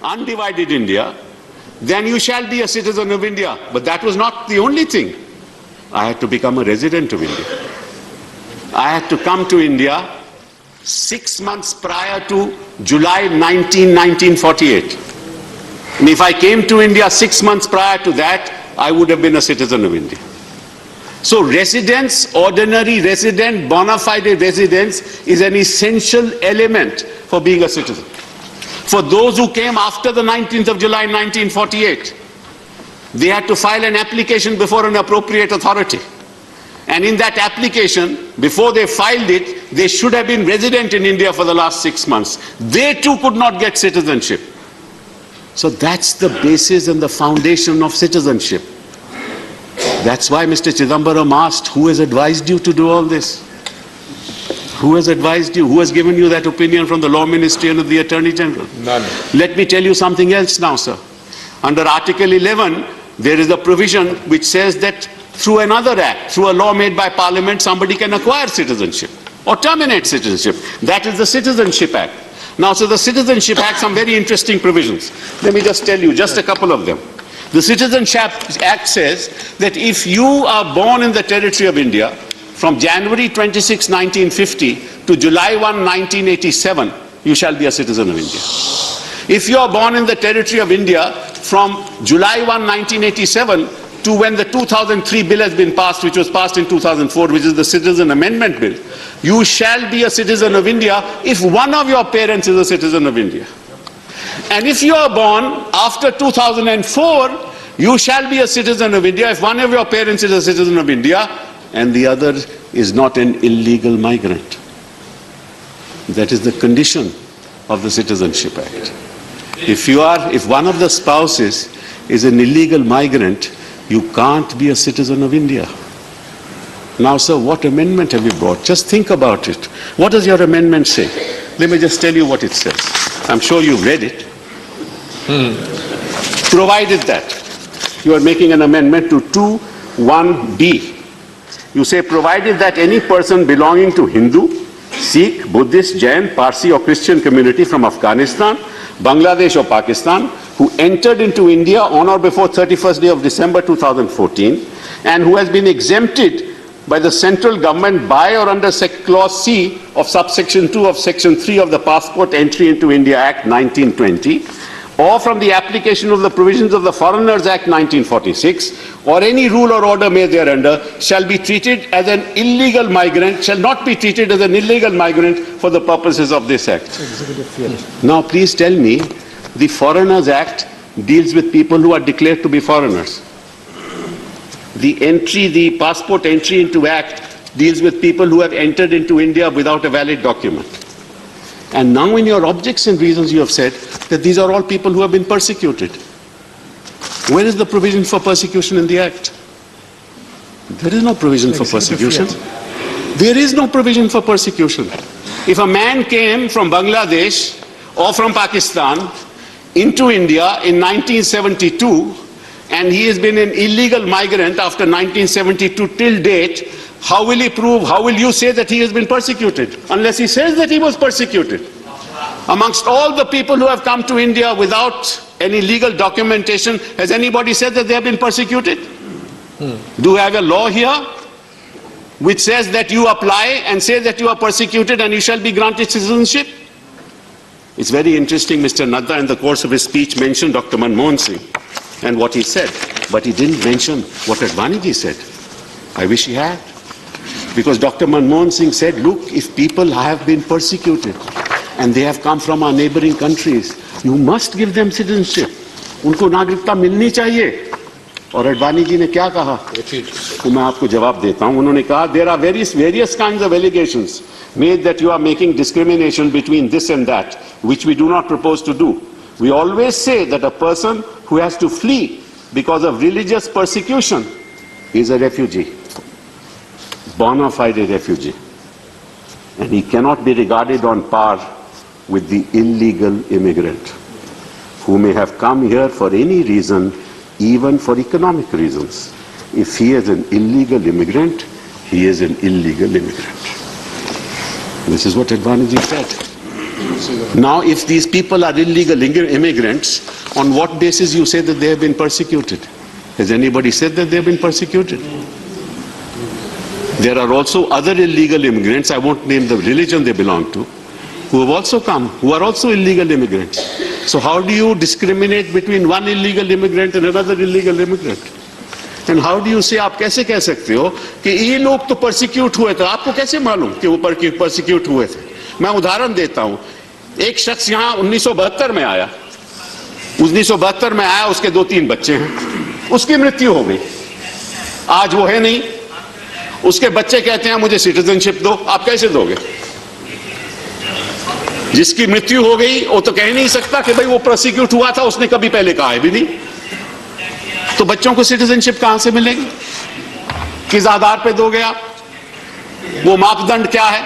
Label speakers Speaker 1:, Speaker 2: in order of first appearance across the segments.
Speaker 1: undivided India, then you shall be a citizen of India. But that was not the only thing. I had to become a resident of India. I had to come to India 6 months prior to July 1948. And if I came to India 6 months prior to that, I would have been a citizen of India. So residence, ordinary resident, bona fide residence is an essential element for being a citizen. For those who came after the 19th of July 1948, they had to file an application before an appropriate authority. And in that application, before they filed it, they should have been resident in India for the last 6 months. They too could not get citizenship. So that's the basis and the foundation of citizenship. That's why Mr. Chidambaram asked, who has advised you to do all this? Who has advised you? Who has given you that opinion from the Law Ministry and of the Attorney General?
Speaker 2: None.
Speaker 1: Let me tell you something else now, sir. Under Article 11, there is a provision which says that through another act, through a law made by Parliament, somebody can acquire citizenship or terminate citizenship. That is the Citizenship Act. Now, so the Citizenship Act, some very interesting provisions. Let me just tell you, just a couple of them. The Citizenship Act says that if you are born in the territory of India from January 26, 1950 to July 1, 1987, you shall be a citizen of India. If you are born in the territory of India from July 1, 1987 to when the 2003 bill has been passed, which was passed in 2004, which is the Citizen Amendment Bill, you shall be a citizen of India if one of your parents is a citizen of India. And if you are born after 2004, you shall be a citizen of India if one of your parents is a citizen of India and the other is not an illegal migrant. That is the condition of the Citizenship Act. If one of the spouses is an illegal migrant, you can't be a citizen of India. Now, sir, what amendment have you brought? Just think about it. What does your amendment say? Let me just tell you what it says. I'm sure you've read it. Provided that you are making an amendment to 2(1)(b). You say, provided that any person belonging to Hindu, Sikh, Buddhist, Jain, Parsi or Christian community from Afghanistan, Bangladesh or Pakistan who entered into India on or before 31st day of December 2014 and who has been exempted by the central government by or under Clause C of subsection 2 of section 3 of the Passport Entry into India Act 1920 or from the application of the provisions of the Foreigners Act 1946 or any rule or order made thereunder shall be treated as an illegal migrant, shall not be treated as an illegal migrant for the purposes of this act. Now please tell me, the Foreigners Act deals with people who are declared to be foreigners. The Passport Entry into Act deals with people who have entered into India without a valid document. And now in your objects and reasons you have said that these are all people who have been persecuted. Where is the provision for persecution in the Act? There is no provision for persecution. There is no provision for persecution. If a man came from Bangladesh or from Pakistan into India in 1972 and he has been an illegal migrant after 1972 till date, how will he prove, how will you say that he has been persecuted? Unless he says that he was persecuted. Amongst all the people who have come to India without any legal documentation, has anybody said that they have been persecuted? Do we have a law here which says that you apply and say that you are persecuted and you shall be granted citizenship? It's very interesting, Mr. Nadda in the course of his speech mentioned Dr. Manmohan Singh and what he said, but he didn't mention what Advaniji said. I wish he had. Because Dr. Manmohan Singh said, look, if people have been persecuted and they have come from our neighboring countries, you must give them citizenship. उनको नागरिकता मिलनी चाहिए. और अडवाणी जी ने क्या कहा? तो मैं आपको जवाब देता हूं. उन्होंने कहा, there are various kinds of allegations made that you are making discrimination between this and that, which we do not propose to do. We always say that a person who has to flee because of religious persecution is a refugee, bona fide refugee, and he cannot be regarded on par with the illegal immigrant who may have come here for any reason, even for economic reasons. If he is an illegal immigrant, he is an illegal immigrant. This is what Advaniji said. Now, if these people are illegal immigrants, on what basis you say that they have been persecuted? Has anybody said that they have been persecuted? There are also other illegal immigrants, I won't name the religion they belong to, who have also come, who are also illegal immigrants. So how do you discriminate between one illegal immigrant and another illegal immigrant? And how do you say, आप कैसे कह सकते हो कि ये लोग तो persecute हुए थे, आपको कैसे मालूम कि वो persecute हुए थे? मैं उदाहरण देता हूं, एक शख्स यहाँ 1972 में आया, 1972 में आया, उसके 2-3 बच्चे हैं, उसकी मृत्यु हो गई, आज वो है नहीं, उसके बच्चे कहते हैं मुझे सिटीजनशिप दो, आप कैसे दोगे? जिसकी मृत्यु हो गई वो तो कह नहीं सकता कि भाई वो प्रोसिक्यूट हुआ था, उसने कभी पहले कहा है भी नहीं, तो बच्चों को सिटीजनशिप कहां से मिलेगी? किस आधार पे दोगे आप? वो मापदंड क्या है?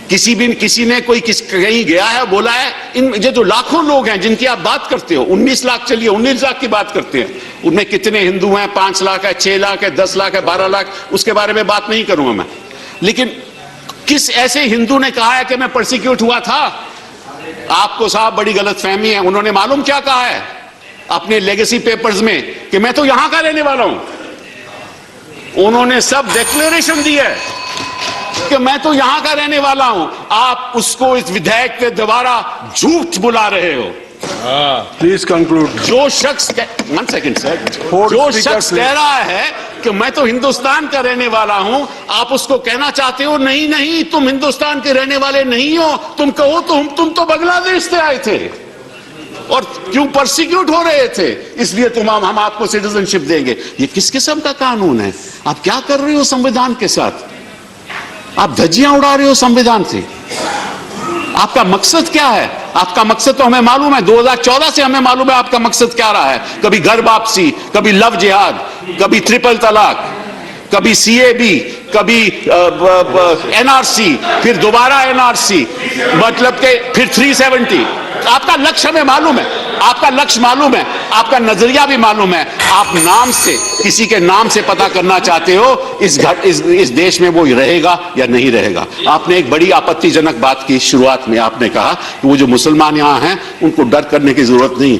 Speaker 1: किसी ने कोई कहीं गया है, बोला है, इन ये जो लाखों लोग हैं जिनकी आप बात करते हो, 19 लाख, चलिए 19 लाख की बात करते हैं, उनमें कितने हिंदू हैं? 5 लाख है, 6 लाख है, 10 लाख है, 12 लाख, उसके बारे में बात नहीं करूंगा मैं, लेकिन किस ऐसे हिंदू ने कहा है कि मैं परसिक्यूट हुआ था? आपको साहब बड़ी गलतफहमी है, उन्होंने मालूम क्या कहा है अपने लेगेसी पेपर्स में कि मैं तो यहां का रहने वाला हूं। उन्होंने सब डिक्लेरेशन दी है कि मैं तो यहां का रहने वाला हूं, आप उसको इस विधेयक के द्वारा झूठ बुला रहे हो।
Speaker 2: Please conclude.
Speaker 1: जो शख्स 1 सेकंड सर, जो शख्स कह रहा है कि मैं तो हिंदुस्तान का रहने वाला हूं, आप उसको कहना चाहते हो नहीं नहीं तुम हिंदुस्तान के रहने वाले नहीं हो, तुम कहो तो तुम तो बांग्लादेश से आए थे और क्यों परसिक्यूट हो रहे थे, इसलिए हम आपको सिटीजनशिप देंगे। ये किस किस्म का कानून है? आप क्या कर रहे हो संविधान के साथ? आप धज्जियां उड़ा रहे हो संविधान से। आपका मकसद क्या है? आपका मकसद तो हमें मालूम है, 2014 से हमें मालूम है आपका मकसद क्या रहा है। कभी घर वापसी, कभी लव जिहाद, कभी ट्रिपल तलाक, कभी सीएबी, कभी एनआरसी, फिर दोबारा एनआरसी, मतलब के फिर 370। आपका लक्ष्य हमें मालूम है, आपका लक्ष्य मालूम है, आपका नजरिया भी मालूम है। आप नाम से, किसी के नाम से पता करना चाहते हो इस देश में वो रहेगा या नहीं रहेगा। आपने एक बड़ी आपत्तिजनक बात की शुरुआत में, आपने कहा कि वो जो मुसलमान यहां हैं उनको डर करने की जरूरत नहीं।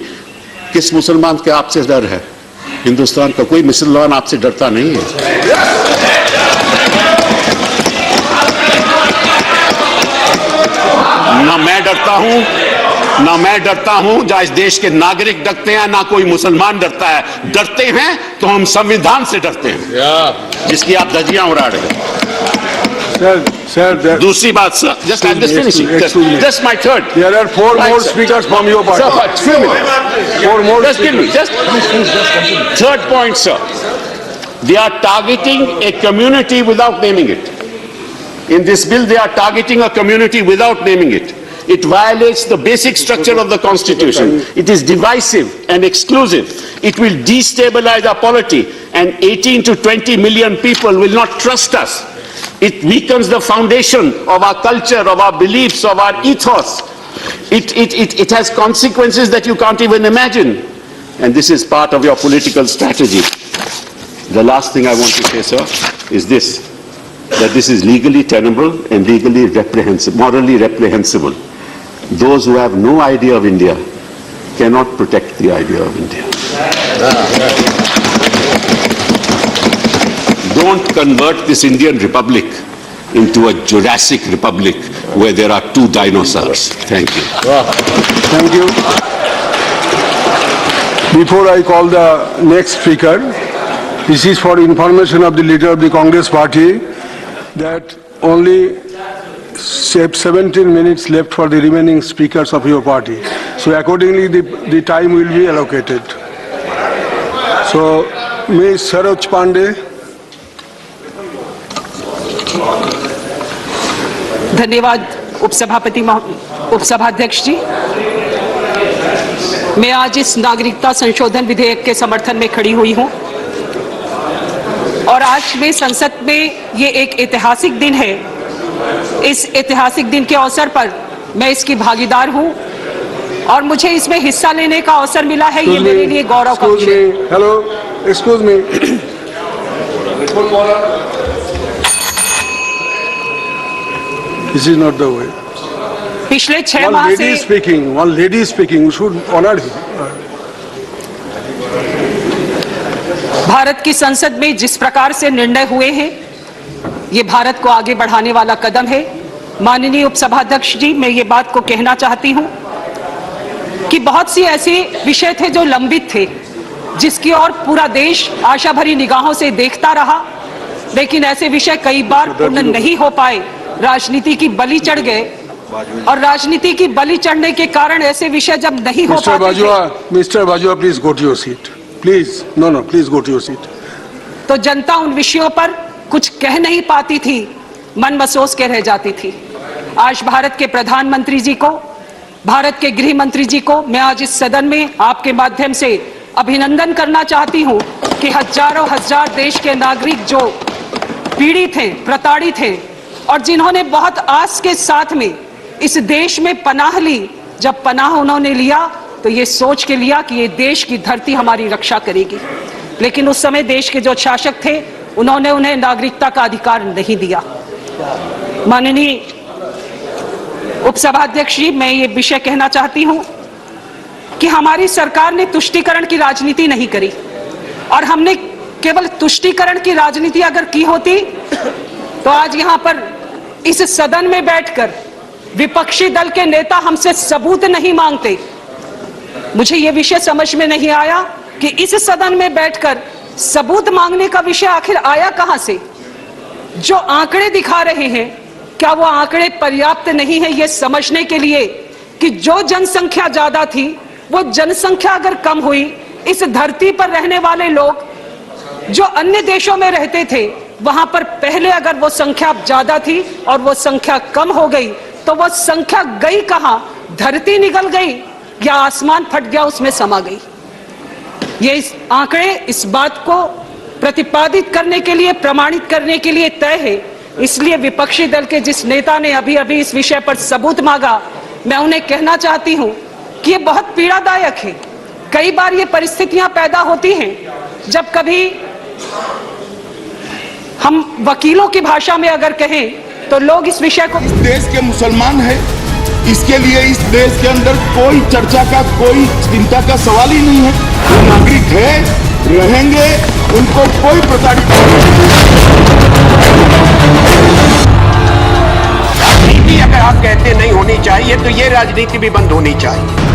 Speaker 1: किस मुसलमान के आपसे डर है? हिंदुस्तान का कोई मुसलमान आपसे डरता नहीं है। ना मैं डरता हूं, ना मैं डरता हूं, जहां इस देश के नागरिक डरते हैं, ना कोई मुसलमान डरता है। डरते हैं तो हम संविधान से डरते हैं, जिसकी आप धज्जियां उड़ा रहे हैं। दूसरी बात sir, just I'm just finishing. Just my third.
Speaker 2: There are 4 more speakers from your party.
Speaker 1: Sir, few minutes.
Speaker 2: 4 more.
Speaker 1: Just give me. Just third point, sir. They are targeting a community without naming it. In this bill, they are targeting a community without naming it. It violates the basic structure of the Constitution. It is divisive and exclusive. It will destabilize our polity, and 18 to 20 million people will not trust us. It weakens the foundation of our culture, of our beliefs, of our ethos. It has consequences that you can't even imagine. And this is part of your political strategy. The last thing I want to say, sir, is this, that this is legally tenable and legally reprehensible, morally reprehensible. Those who have no idea of India cannot protect the idea of India. Don't convert this Indian Republic into a Jurassic Republic where there are 2 dinosaurs. Thank you.
Speaker 2: Thank you. Before I call the next speaker, this is for information of the leader of the Congress party that only 17 minutes left for the remaining speakers of your party. So accordingly the time will be allocated. So Ms. Saroj Pandey.
Speaker 3: धन्यवाद उपसभाध्यक्ष जी। मैं आज इस नागरिकता संशोधन विधेयक के समर्थन में खड़ी हुई हूं और आज में संसद में ये एक ऐतिहासिक दिन है। इस ऐतिहासिक दिन के अवसर पर मैं इसकी भागीदार हूं और मुझे इसमें हिस्सा लेने का अवसर मिला है, ये मेरे लिए गौरव का विषय है।
Speaker 2: Hello, excuse me. This is not the way.
Speaker 3: पिछले 6
Speaker 2: One
Speaker 3: माह
Speaker 2: lady
Speaker 3: से
Speaker 2: is speaking, one lady is speaking, you should honor him.
Speaker 3: Bharat की संसद में जिस प्रकार से निर्णय हुए हैं, ये भारत को आगे बढ़ाने वाला कदम है। माननीय उपसभाध्यक्ष जी, मैं ये बात को कहना चाहती हूं कि बहुत सी ऐसे विषय थे जो लंबित थे, जिसकी ओर पूरा देश आशा भरी निगाहों से देखता रहा, लेकिन ऐसे विषय कई बार पूर्ण नहीं हो पाए, राजनीति की बलि चढ़ गए, और राजनीति की बलि चढ़ने के कारण ऐसे विषय जब नहीं हो पाते थे,
Speaker 2: Mr. Bajwa, please go to your seat. Please, no, please go to your seat.
Speaker 3: तो जनता उन विषयों पर कुछ कह नहीं पाती थी, मन मसोस के रह जाती थी। आज भारत के प्रधानमंत्री जी को, भारत के गृह मंत्री जी को मैं आज इस सदन में आपके माध्यम से अभिनंदन करना चाहती हूं कि हजारों हजार देश के नागरिक जो पीड़ित हैं, प्रताड़ित हैं, और जिन्होंने बहुत आस के साथ में इस देश में पनाह ली, जब पनाह उन्होंने लिया तो ये सोच के लिया कि ये देश की धरती हमारी रक्षा करेगी, लेकिन उस समय देश के जो शासक थे उन्होंने उन्हें नागरिकता का अधिकार नहीं दिया। माननीय उपसभाध्यक्ष जी, मैं ये विषय कहना चाहती हूं कि हमारी सरकार ने तुष्टीकरण की राजनीति नहीं करी, और हमने केवल तुष्टीकरण की राजनीति अगर की होती तो आज यहां पर इस सदन में बैठकर विपक्षी दल के नेता हमसे सबूत नहीं मांगते। मुझे यह विषय समझ में नहीं आया कि इस सदन में बैठकर सबूत मांगने का विषय आखिर आया कहां से। जो आंकड़े दिखा रहे हैं, क्या वो आंकड़े पर्याप्त नहीं है ये समझने के लिए कि जो जनसंख्या ज्यादा थी, वो जनसंख्या अगर कम हुई, इस धरती पर रहने वाले लोग जो अन्य देशों में रहते थे, वहां पर पहले अगर वो संख्या ज्यादा थी और वो संख्या कम हो गई, तो वो संख्या गई कहां? धरती निगल गई या आसमान फट गया, उसमें समा गई। ये इस आंकड़े इस बात को प्रतिपादित करने के लिए, प्रमाणित करने के लिए तय है। इसलिए विपक्षी दल के जिस नेता ने अभी अभी इस विषय पर सबूत मांगा, मैं उन्हें कहना चाहती हूं कि ये बहुत पीड़ादायक है। कई बार ये परिस्थितियां पैदा होती हैं जब कभी हम वकीलों की भाषा में अगर कहें तो लोग इस विषय को,
Speaker 4: इस देश के मुसलमान है, इसके लिए इस देश के अंदर कोई चर्चा का, कोई चिंता का सवाल ही नहीं है। वो नागरिक है, रहेंगे, उनको कोई प्रताड़ित
Speaker 5: राजनीति अगर आप कहते नहीं होनी चाहिए तो ये राजनीति भी बंद होनी चाहिए।